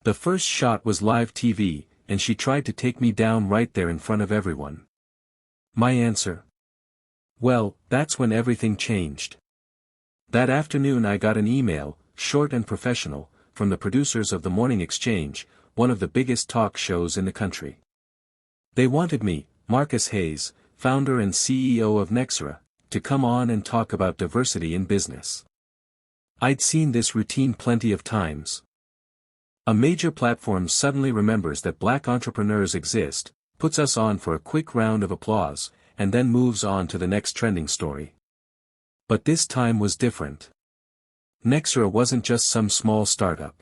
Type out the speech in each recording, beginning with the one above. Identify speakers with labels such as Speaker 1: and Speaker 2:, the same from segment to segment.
Speaker 1: The first shot was live TV, and she tried to take me down right there in front of everyone. My answer? Well, that's when everything changed. That afternoon I got an email, short and professional, from the producers of The Morning Exchange, one of the biggest talk shows in the country. They wanted me, Marcus Hayes, founder and CEO of Nexera, to come on and talk about diversity in business. I'd seen this routine plenty of times. A major platform suddenly remembers that black entrepreneurs exist, puts us on for a quick round of applause, and then moves on to the next trending story. But this time was different. Nexera wasn't just some small startup.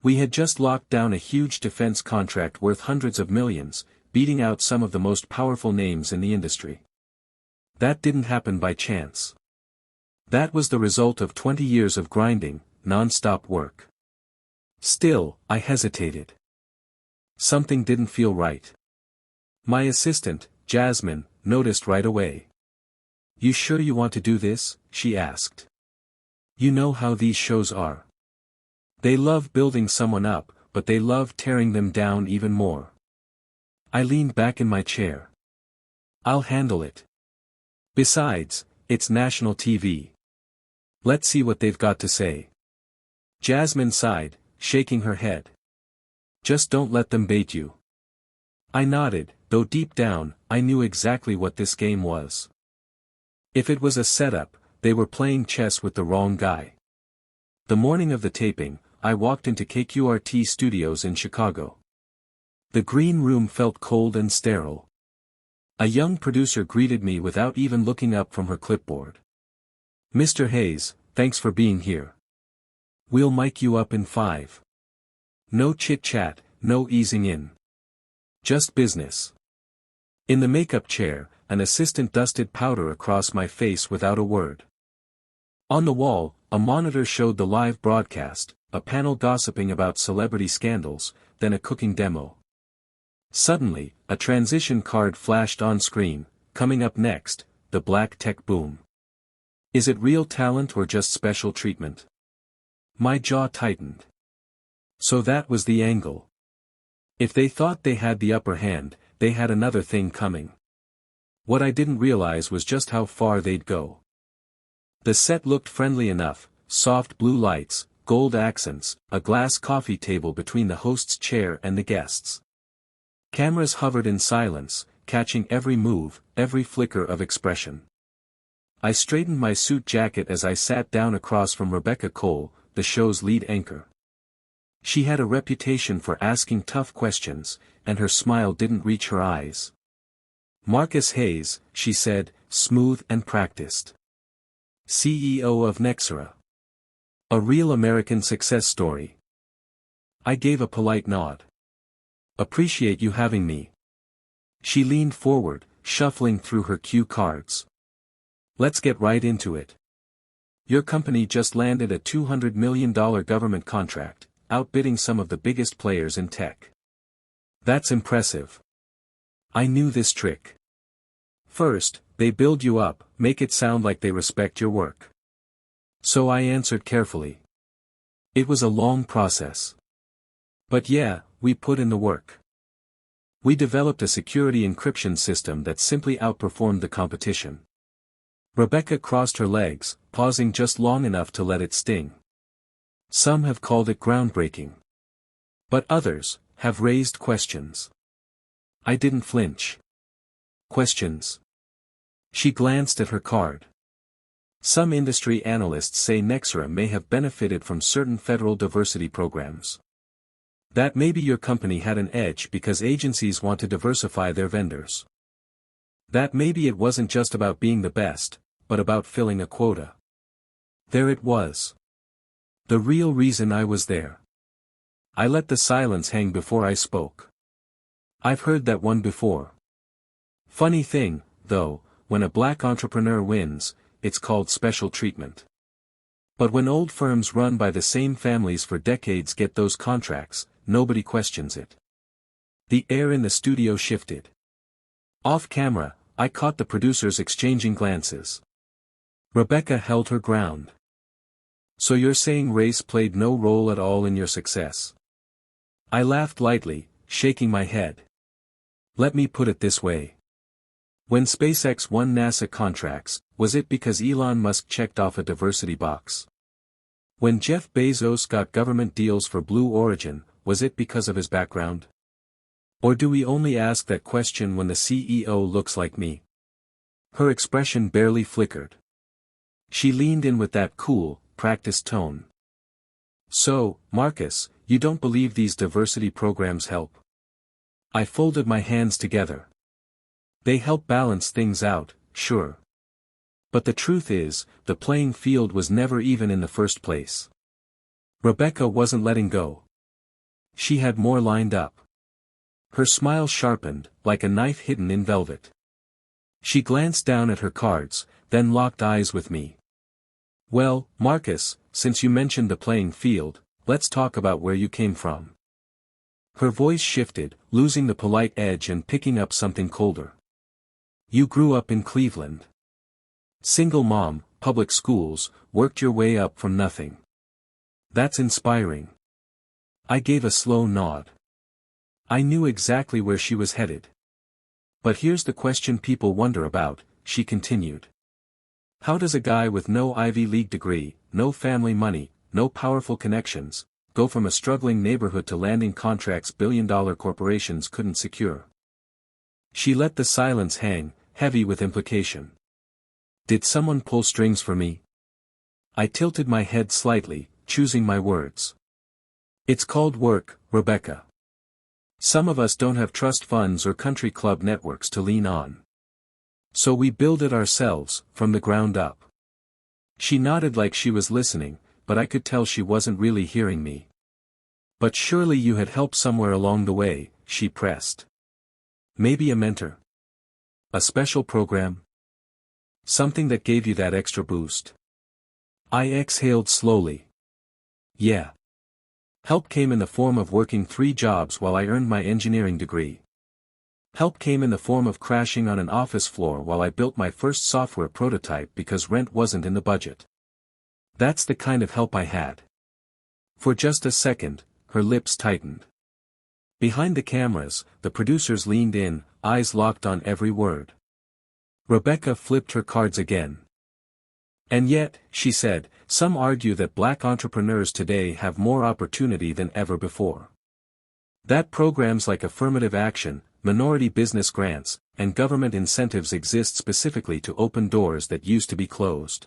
Speaker 1: We had just locked down a huge defense contract worth hundreds of millions, beating out some of the most powerful names in the industry. That didn't happen by chance. That was the result of 20 years of grinding, non-stop work. Still, I hesitated. Something didn't feel right. My assistant, Jasmine, noticed right away. "You sure you want to do this?" she asked. "You know how these shows are. They love building someone up, but they love tearing them down even more." I leaned back in my chair. "I'll handle it. Besides, it's national TV. Let's see what they've got to say." Jasmine sighed, shaking her head. "Just don't let them bait you." I nodded, though deep down, I knew exactly what this game was. If it was a setup, they were playing chess with the wrong guy. The morning of the taping, I walked into KQRT Studios in Chicago. The green room felt cold and sterile. A young producer greeted me without even looking up from her clipboard. "Mr. Hayes, thanks for being here. We'll mic you up in 5. No chit-chat, no easing in. Just business." In the makeup chair, an assistant dusted powder across my face without a word. On the wall, a monitor showed the live broadcast, a panel gossiping about celebrity scandals, then a cooking demo. Suddenly, a transition card flashed on screen, coming up next, the black tech boom. Is it real talent or just special treatment? My jaw tightened. So that was the angle. If they thought they had the upper hand, they had another thing coming. What I didn't realize was just how far they'd go. The set looked friendly enough, soft blue lights, gold accents, a glass coffee table between the host's chair and the guests. Cameras hovered in silence, catching every move, every flicker of expression. I straightened my suit jacket as I sat down across from Rebecca Cole, the show's lead anchor. She had a reputation for asking tough questions, and her smile didn't reach her eyes. "Marcus Hayes," she said, smooth and practiced. "CEO of Nexera. A real American success story." I gave a polite nod. "Appreciate you having me." She leaned forward, shuffling through her cue cards. "Let's get right into it. Your company just landed a $200 million government contract, outbidding some of the biggest players in tech. That's impressive. I knew this trick. First, they build you up, make it sound like they respect your work." So I answered carefully. "It was a long process. But yeah, we put in the work. We developed a security encryption system that simply outperformed the competition." Rebecca crossed her legs, pausing just long enough to let it sting. "Some have called it groundbreaking. But others have raised questions." I didn't flinch. "Questions?" She glanced at her card. "Some industry analysts say Nexera may have benefited from certain federal diversity programs. That maybe your company had an edge because agencies want to diversify their vendors. That maybe it wasn't just about being the best, but about filling a quota." There it was. The real reason I was there. I let the silence hang before I spoke. "I've heard that one before. Funny thing, though, when a black entrepreneur wins, it's called special treatment. But when old firms run by the same families for decades get those contracts, nobody questions it." The air in the studio shifted. Off camera, I caught the producers exchanging glances. Rebecca held her ground. "So you're saying race played no role at all in your success?" I laughed lightly, shaking my head. Let me put it this way. When SpaceX won NASA contracts, was it because Elon Musk checked off a diversity box? When Jeff Bezos got government deals for Blue Origin, was it because of his background? Or do we only ask that question when the CEO looks like me? Her expression barely flickered. She leaned in with that cool, practiced tone. So, Marcus, you don't believe these diversity programs help? I folded my hands together. They help balance things out, sure. But the truth is, the playing field was never even in the first place. Rebecca wasn't letting go. She had more lined up. Her smile sharpened, like a knife hidden in velvet. She glanced down at her cards, then locked eyes with me. Well, Marcus, since you mentioned the playing field, let's talk about where you came from. Her voice shifted, losing the polite edge and picking up something colder. You grew up in Cleveland. Single mom, public schools, worked your way up from nothing. That's inspiring. I gave a slow nod. I knew exactly where she was headed. But here's the question people wonder about, she continued. How does a guy with no Ivy League degree, no family money, no powerful connections, go from a struggling neighborhood to landing contracts billion-dollar corporations couldn't secure? She let the silence hang, heavy with implication. Did someone pull strings for me? I tilted my head slightly, choosing my words. It's called work, Rebecca. Some of us don't have trust funds or country club networks to lean on. So we build it ourselves, from the ground up. She nodded like she was listening, but I could tell she wasn't really hearing me. But surely you had help somewhere along the way, she pressed. Maybe a mentor? A special program? Something that gave you that extra boost? I exhaled slowly. Yeah. Help came in the form of working 3 jobs while I earned my engineering degree. Help came in the form of crashing on an office floor while I built my first software prototype because rent wasn't in the budget. That's the kind of help I had. For just a second, her lips tightened. Behind the cameras, the producers leaned in, eyes locked on every word. Rebecca flipped her cards again. And yet, she said, some argue that black entrepreneurs today have more opportunity than ever before. That programs like affirmative action, minority business grants, and government incentives exist specifically to open doors that used to be closed.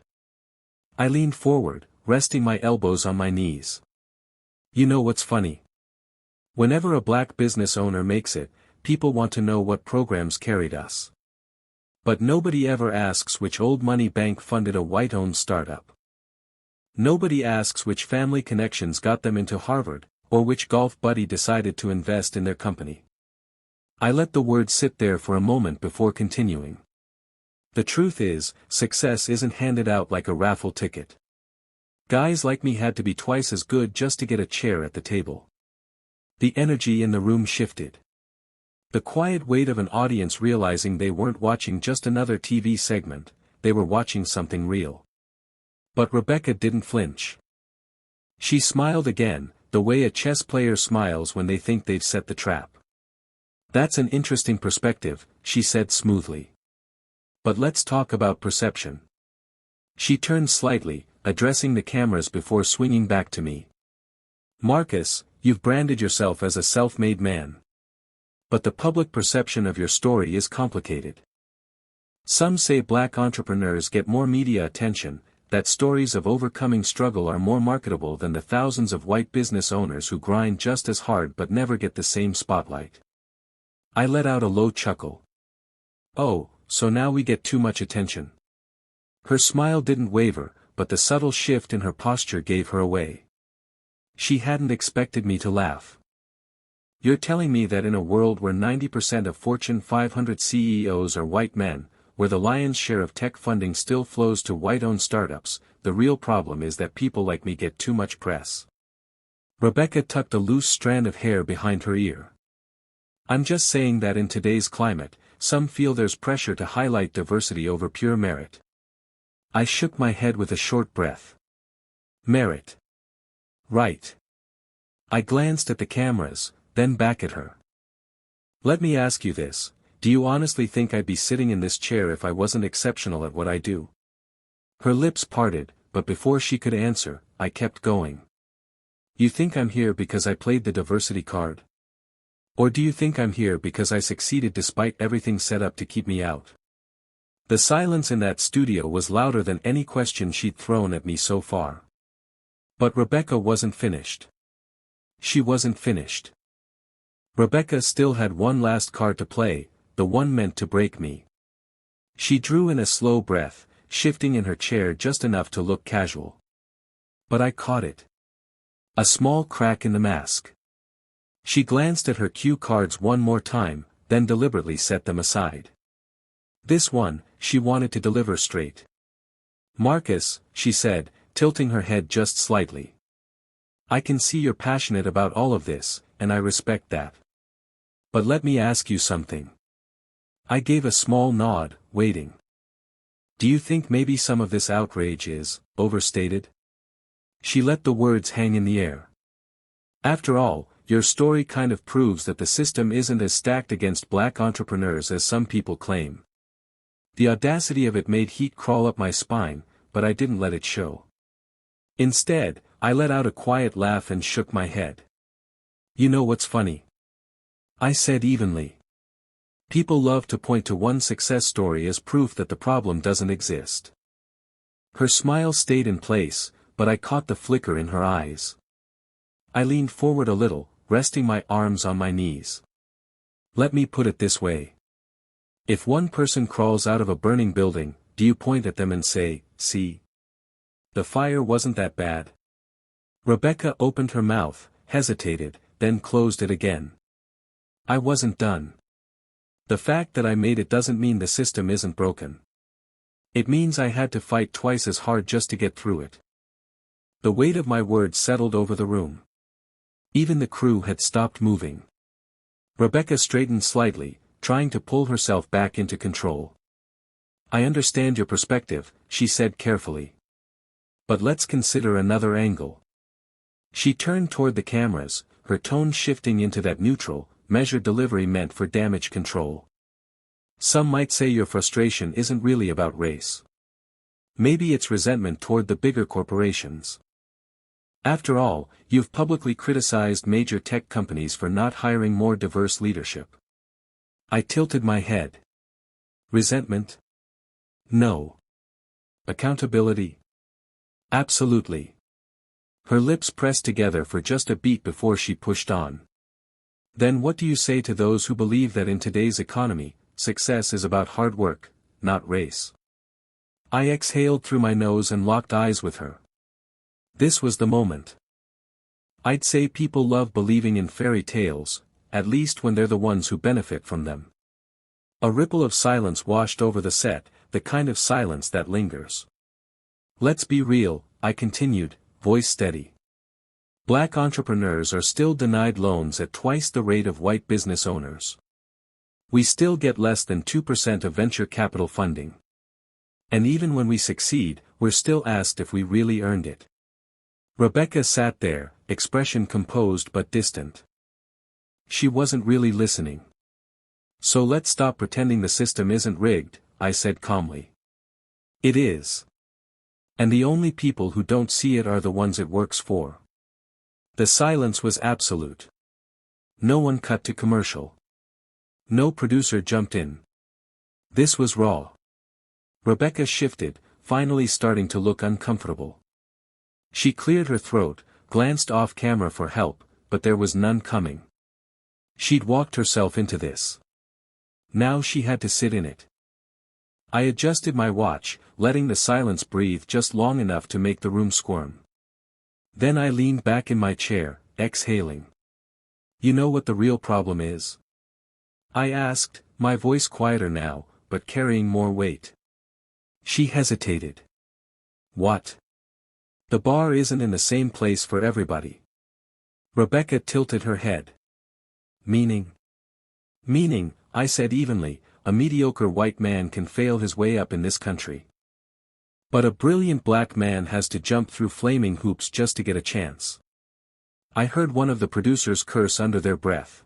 Speaker 1: I leaned forward, resting my elbows on my knees. You know what's funny? Whenever a black business owner makes it, people want to know what programs carried us. But nobody ever asks which old money bank funded a white-owned startup. Nobody asks which family connections got them into Harvard, or which golf buddy decided to invest in their company. I let the words sit there for a moment before continuing. The truth is, success isn't handed out like a raffle ticket. Guys like me had to be twice as good just to get a chair at the table. The energy in the room shifted. The quiet weight of an audience realizing they weren't watching just another TV segment, they were watching something real. But Rebecca didn't flinch. She smiled again, the way a chess player smiles when they think they've set the trap. That's an interesting perspective, she said smoothly. But let's talk about perception. She turned slightly, addressing the cameras before swinging back to me. Marcus, you've branded yourself as a self-made man. But the public perception of your story is complicated. Some say black entrepreneurs get more media attention, that stories of overcoming struggle are more marketable than the thousands of white business owners who grind just as hard but never get the same spotlight. I let out a low chuckle. Oh, so now we get too much attention. Her smile didn't waver, but the subtle shift in her posture gave her away. She hadn't expected me to laugh. You're telling me that in a world where 90% of Fortune 500 CEOs are white men, where the lion's share of tech funding still flows to white-owned startups, the real problem is that people like me get too much press. Rebecca tucked a loose strand of hair behind her ear. I'm just saying that in today's climate, some feel there's pressure to highlight diversity over pure merit. I shook my head with a short breath. Merit. Right. I glanced at the cameras, then back at her. Let me ask you this, do you honestly think I'd be sitting in this chair if I wasn't exceptional at what I do? Her lips parted, but before she could answer, I kept going. You think I'm here because I played the diversity card? Or do you think I'm here because I succeeded despite everything set up to keep me out? The silence in that studio was louder than any question she'd thrown at me so far. But Rebecca wasn't finished. She wasn't finished. Rebecca still had one last card to play, the one meant to break me. She drew in a slow breath, shifting in her chair just enough to look casual. But I caught it. A small crack in the mask. She glanced at her cue cards one more time, then deliberately set them aside. This one, she wanted to deliver straight. Marcus, she said, tilting her head just slightly. I can see you're passionate about all of this, and I respect that. But let me ask you something. I gave a small nod, waiting. Do you think maybe some of this outrage is overstated? She let the words hang in the air. After all, your story kind of proves that the system isn't as stacked against black entrepreneurs as some people claim. The audacity of it made heat crawl up my spine, but I didn't let it show. Instead, I let out a quiet laugh and shook my head. You know what's funny? I said evenly. People love to point to one success story as proof that the problem doesn't exist. Her smile stayed in place, but I caught the flicker in her eyes. I leaned forward a little, resting my arms on my knees. Let me put it this way. If one person crawls out of a burning building, do you point at them and say, see? The fire wasn't that bad. Rebecca opened her mouth, hesitated, then closed it again. I wasn't done. The fact that I made it doesn't mean the system isn't broken. It means I had to fight twice as hard just to get through it. The weight of my words settled over the room. Even the crew had stopped moving. Rebecca straightened slightly, trying to pull herself back into control. I understand your perspective, she said carefully. But let's consider another angle. She turned toward the cameras, her tone shifting into that neutral, measured delivery meant for damage control. Some might say your frustration isn't really about race. Maybe it's resentment toward the bigger corporations. After all, you've publicly criticized major tech companies for not hiring more diverse leadership. I tilted my head. Resentment? No. Accountability? Absolutely. Her lips pressed together for just a beat before she pushed on. Then what do you say to those who believe that in today's economy, success is about hard work, not race? I exhaled through my nose and locked eyes with her. This was the moment. I'd say people love believing in fairy tales, at least when they're the ones who benefit from them. A ripple of silence washed over the set, the kind of silence that lingers. Let's be real, I continued, voice steady. Black entrepreneurs are still denied loans at twice the rate of white business owners. We still get less than 2% of venture capital funding. And even when we succeed, we're still asked if we really earned it. Rebecca sat there, expression composed but distant. She wasn't really listening. So let's stop pretending the system isn't rigged, I said calmly. It is. And the only people who don't see it are the ones it works for. The silence was absolute. No one cut to commercial. No producer jumped in. This was raw. Rebecca shifted, finally starting to look uncomfortable. She cleared her throat, glanced off camera for help, but there was none coming. She'd walked herself into this. Now she had to sit in it. I adjusted my watch, letting the silence breathe just long enough to make the room squirm. Then I leaned back in my chair, exhaling. You know what the real problem is? I asked, my voice quieter now, but carrying more weight. She hesitated. What? The bar isn't in the same place for everybody. Rebecca tilted her head. Meaning? Meaning, I said evenly, a mediocre white man can fail his way up in this country. But a brilliant black man has to jump through flaming hoops just to get a chance. I heard one of the producers curse under their breath.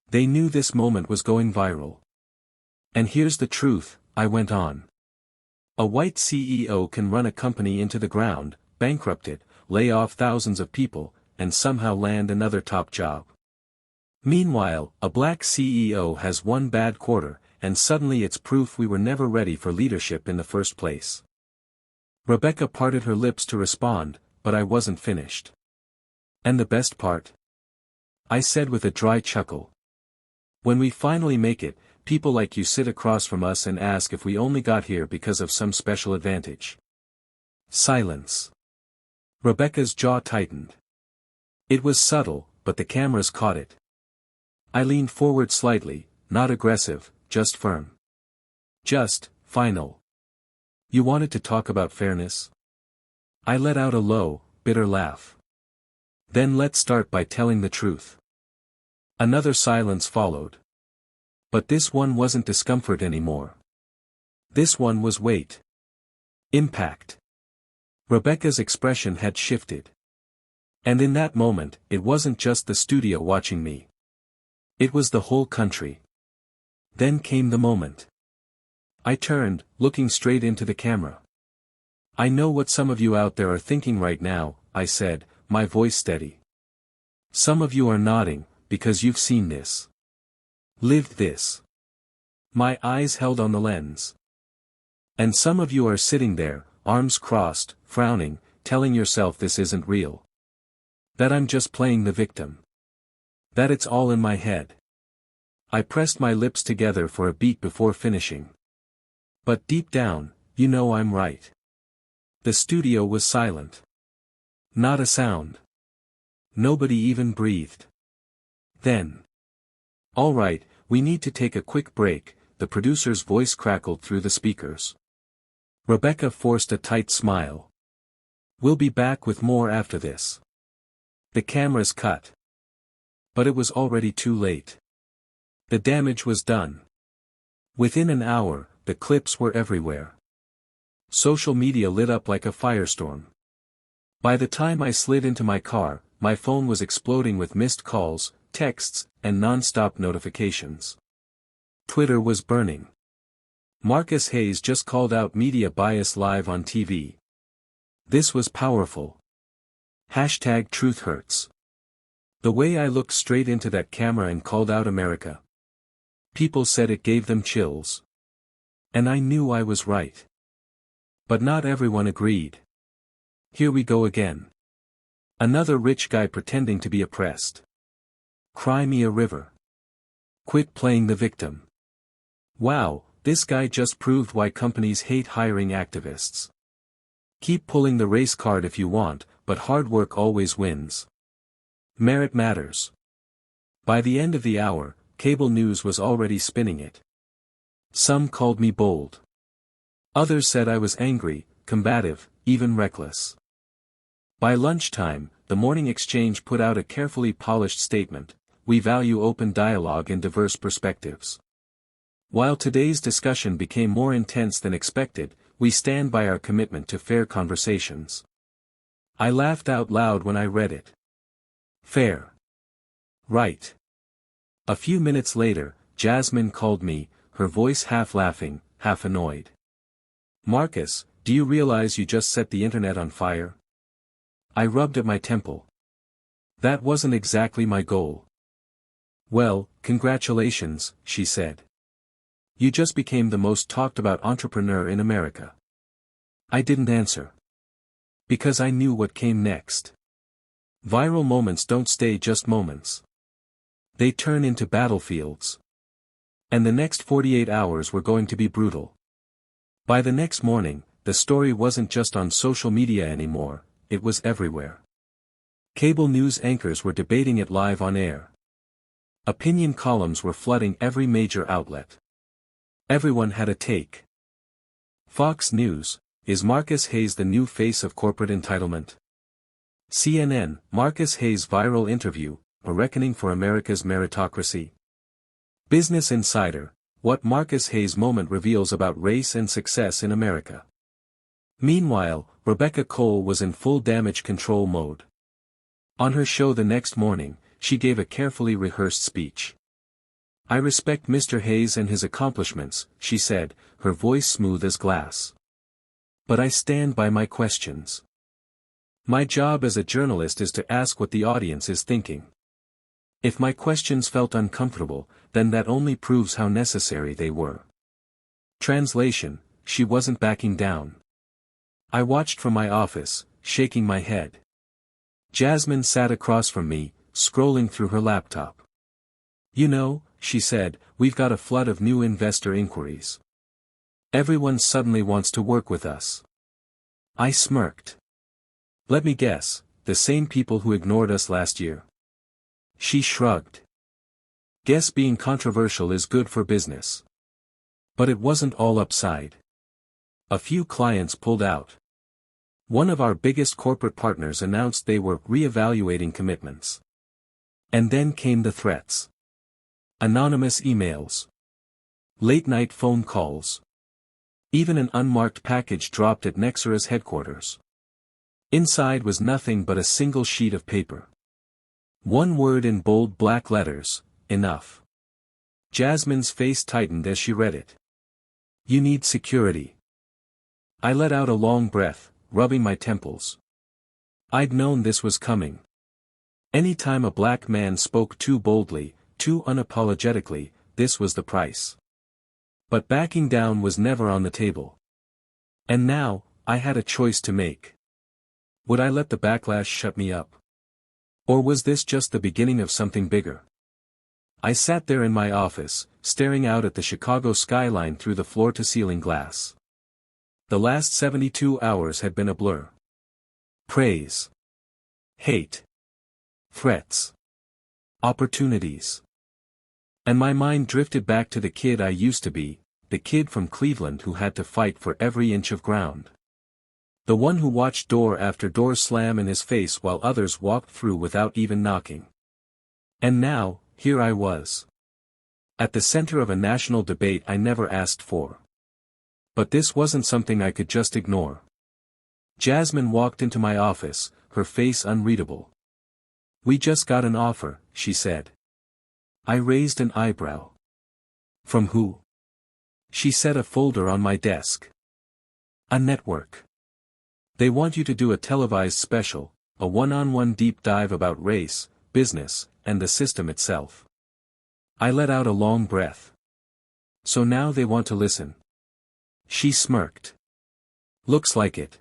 Speaker 1: They knew this moment was going viral. And here's the truth, I went on. A white CEO can run a company into the ground, bankrupt it, lay off thousands of people, and somehow land another top job. Meanwhile, a black CEO has one bad quarter, and suddenly it's proof we were never ready for leadership in the first place. Rebecca parted her lips to respond, but I wasn't finished. And the best part? I said with a dry chuckle. When we finally make it, people like you sit across from us and ask if we only got here because of some special advantage. Silence. Rebecca's jaw tightened. It was subtle, but the cameras caught it. I leaned forward slightly, not aggressive, just firm. Just, final. You wanted to talk about fairness? I let out a low, bitter laugh. Then let's start by telling the truth. Another silence followed. But this one wasn't discomfort anymore. This one was weight. Impact. Rebecca's expression had shifted. And in that moment, it wasn't just the studio watching me. It was the whole country. Then came the moment. I turned, looking straight into the camera. I know what some of you out there are thinking right now, I said, my voice steady. Some of you are nodding, because you've seen this. Lived this. My eyes held on the lens. And some of you are sitting there, arms crossed, frowning, telling yourself this isn't real. That I'm just playing the victim. That it's all in my head. I pressed my lips together for a beat before finishing. But deep down, you know I'm right. The studio was silent. Not a sound. Nobody even breathed. Then. All right, we need to take a quick break, the producer's voice crackled through the speakers. Rebecca forced a tight smile. We'll be back with more after this. The cameras cut. But it was already too late. The damage was done. Within an hour, the clips were everywhere. Social media lit up like a firestorm. By the time I slid into my car, my phone was exploding with missed calls, texts, and non-stop notifications. Twitter was burning. Marcus Hayes just called out media bias live on TV. This was powerful. #Truth hurts. The way I looked straight into that camera and called out America. People said it gave them chills. And I knew I was right. But not everyone agreed. Here we go again. Another rich guy pretending to be oppressed. Cry me a river. Quit playing the victim. Wow, this guy just proved why companies hate hiring activists. Keep pulling the race card if you want, but hard work always wins. Merit matters. By the end of the hour, cable news was already spinning it. Some called me bold. Others said I was angry, combative, even reckless. By lunchtime, the Morning Exchange put out a carefully polished statement: we value open dialogue and diverse perspectives. While today's discussion became more intense than expected, we stand by our commitment to fair conversations. I laughed out loud when I read it. Fair. Right. A few minutes later, Jasmine called me, her voice half laughing, half annoyed. Marcus, do you realize you just set the internet on fire? I rubbed at my temple. That wasn't exactly my goal. Well, congratulations, she said. You just became the most talked about entrepreneur in America. I didn't answer. Because I knew what came next. Viral moments don't stay just moments. They turn into battlefields. And the next 48 hours were going to be brutal. By the next morning, the story wasn't just on social media anymore, it was everywhere. Cable news anchors were debating it live on air. Opinion columns were flooding every major outlet. Everyone had a take. Fox News: is Marcus Hayes the new face of corporate entitlement? CNN: Marcus Hayes viral interview, a reckoning for America's meritocracy. Business Insider: what Marcus Hayes moment reveals about race and success in America. Meanwhile, Rebecca Cole was in full damage control mode. On her show the next morning, she gave a carefully rehearsed speech. "I respect Mr. Hayes and his accomplishments," she said, her voice smooth as glass. "But I stand by my questions. My job as a journalist is to ask what the audience is thinking. If my questions felt uncomfortable, then that only proves how necessary they were." Translation: she wasn't backing down. I watched from my office, shaking my head. Jasmine sat across from me, scrolling through her laptop. "You know," she said, "we've got a flood of new investor inquiries. Everyone suddenly wants to work with us." I smirked. "Let me guess, the same people who ignored us last year?" She shrugged. "Guess being controversial is good for business." But it wasn't all upside. A few clients pulled out. One of our biggest corporate partners announced they were re-evaluating commitments. And then came the threats. Anonymous emails. Late-night phone calls. Even an unmarked package dropped at Nexera's headquarters. Inside was nothing but a single sheet of paper. One word in bold black letters: enough. Jasmine's face tightened as she read it. "You need security." I let out a long breath, rubbing my temples. I'd known this was coming. Any time a black man spoke too boldly, too unapologetically, this was the price. But backing down was never on the table. And now, I had a choice to make. Would I let the backlash shut me up? Or was this just the beginning of something bigger? I sat there in my office, staring out at the Chicago skyline through the floor-to-ceiling glass. The last 72 hours had been a blur. Praise. Hate. Threats. Opportunities. And my mind drifted back to the kid I used to be, the kid from Cleveland who had to fight for every inch of ground. The one who watched door after door slam in his face while others walked through without even knocking. And now, here I was. At the center of a national debate I never asked for. But this wasn't something I could just ignore. Jasmine walked into my office, her face unreadable. "We just got an offer," she said. I raised an eyebrow. "From who?" She set a folder on my desk. "A network. They want you to do a televised special, a one-on-one deep dive about race, business, and the system itself." I let out a long breath. "So now they want to listen." She smirked. "Looks like it."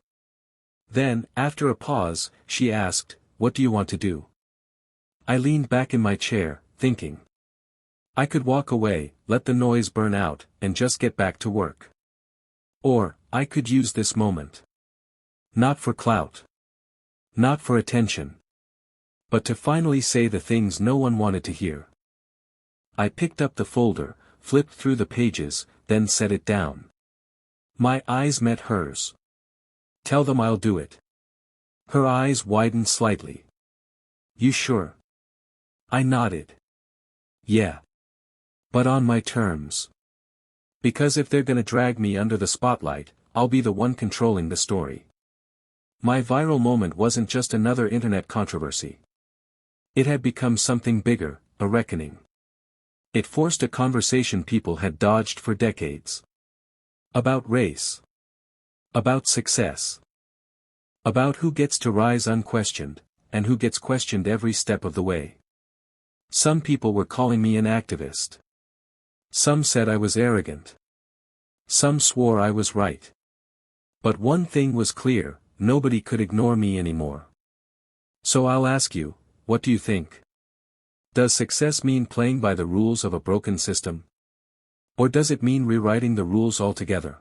Speaker 1: Then, after a pause, she asked, "What do you want to do?" I leaned back in my chair, thinking. I could walk away, let the noise burn out, and just get back to work. Or, I could use this moment. Not for clout. Not for attention. But to finally say the things no one wanted to hear. I picked up the folder, flipped through the pages, then set it down. My eyes met hers. "Tell them I'll do it." Her eyes widened slightly. "You sure?" I nodded. "Yeah. But on my terms. Because if they're gonna drag me under the spotlight, I'll be the one controlling the story." My viral moment wasn't just another internet controversy. It had become something bigger, a reckoning. It forced a conversation people had dodged for decades. About race. About success. About who gets to rise unquestioned, and who gets questioned every step of the way. Some people were calling me an activist. Some said I was arrogant. Some swore I was right. But one thing was clear, nobody could ignore me anymore. So I'll ask you, what do you think? Does success mean playing by the rules of a broken system? Or does it mean rewriting the rules altogether?